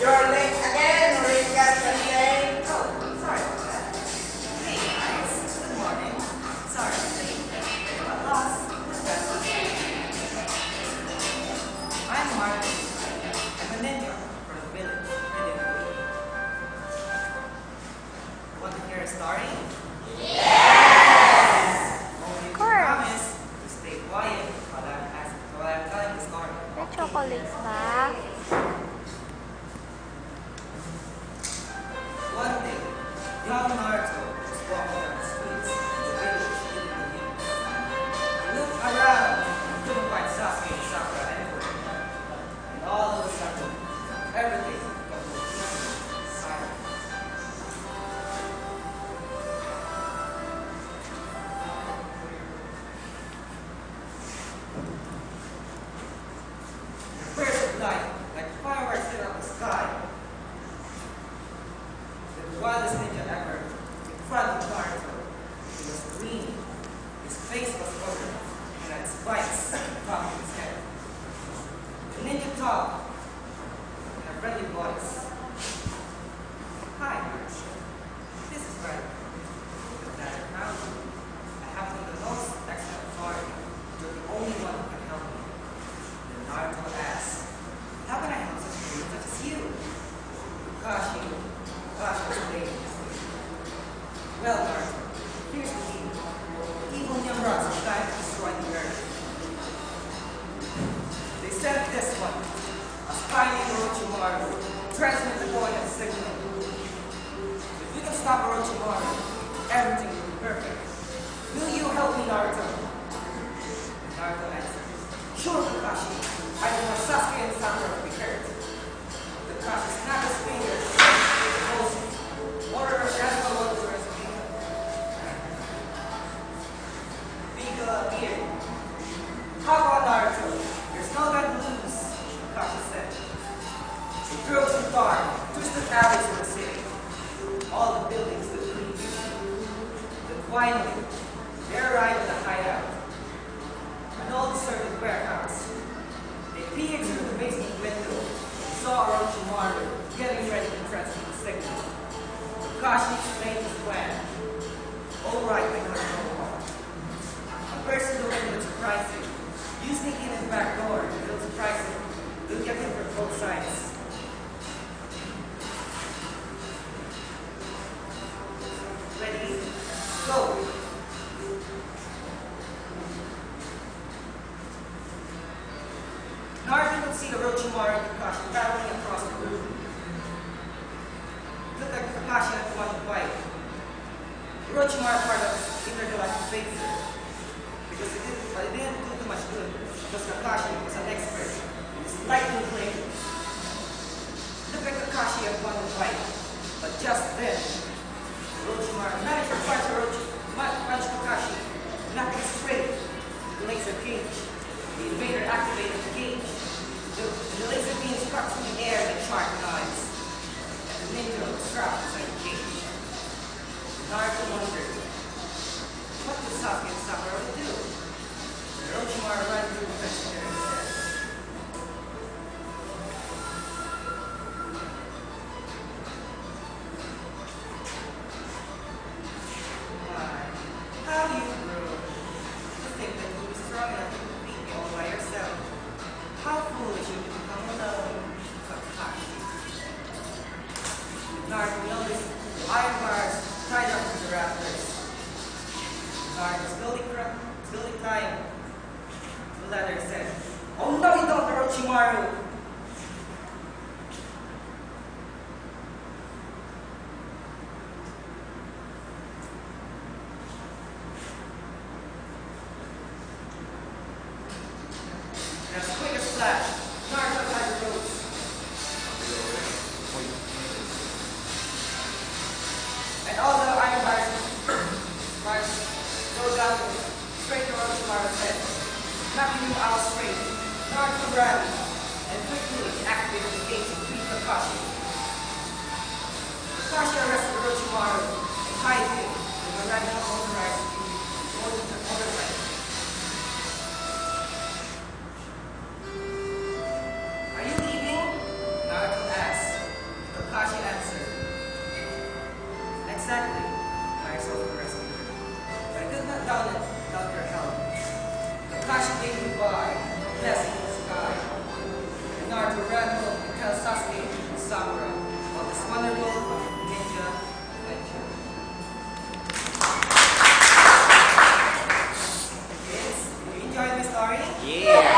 You're late again, Ringa. Oh, sorry about that. Hey guys, good morning. Sorry I'm late. I got lost. That's okay. I'm Martin. I'm a ninja from the village. Want to hear a story? Only if you promise to stay quiet while I'm telling the story. May chocolate ba? One day, young Naruto was walking down the streets of the village eating the news. He looked around and couldn't find Sasuke and Sakura anywhere. And all of a sudden, everything got completely silent. A burst of light, like fireworks lit up the sky. The wildest ninja ever in front of Naruto. He was green. His face was open and had spikes on top of his head. The ninja talked in a friendly voice. Hi, Naruto. This is Red. I'm glad I found you. I have done the most excellent authority. You're the only one who can help me. Then Naruto asked, how can I help such a hero such as you? Kakashi explained. Well, Naruto, here's the deal. Evil Nimrods are trying to destroy the earth. They sent this one, a spy named Orochimaru, to transmit the coordinate signal. If you can stop Orochimaru, everything will be perfect. Will you help me, Naruto? Naruto answered, sure, Kakashi. I don't want Sasuke and Sakura to be hurt. Kakashi snapped his fingers. Order of Shadow Lord to Vega. Vega appeared. How about Naruto? There's no time to lose, Kakashi said. He drove some dark, twisted alleys in the city. All the buildings looked pretty beautiful. Then finally, they arrived at the hideout. An old deserted warehouse. They peered through the basement window and saw Orochimaru getting ready to transmit the signal. Kakashi explained his plan. All right, I got no more. A person who can surprise him. You sneak in his back door, it'll surprise him. You'll get him from both sides. Ready? Go! Naruto could see Orochimaru and Kakashi traveling across the room. Looked like Kakashi had won the fight. Orochimaru part of intergalactic phaser. But it didn't do too much good because Kakashi was an expert in his lightning blade. Looked like Kakashi had won the fight. But just then, Orochimaru managed to punch Kakashi, knocking him straight to the laser cage. The invader activated the cage. The laser beam struck through the air like sharp knives. The ninja was trapped inside the cage. Naruto wondered, what did Sasuke and Sakura do? Orochimaru ran through the messenger and said, why, how you grew. You think that you were strong enough to defeat me all by yourself. How foolish you to become alone, Kakashi. Naruto noticed iron bars tied up to the rafters. Naruto slowly climbed to the ladder and said, oh no, you don't, Orochimaru! And as quick as flash, Naruto had the ropes. And all the iron bars go down straight to Orochimaru's head, knocking him out straight. Naruto ran and quickly activated the gate to beat Kakashi. Kakashi arrested Orochimaru and tied him with a random motorized motorcycle. Are you leaving? Naruto asked. without your help. Kakashi gave goodbye, a blessing in the sky. And Naruto ran home to tell Sasuke and Sakura about this wonderful ninja adventure. Kids, did you enjoy my story? Yeah.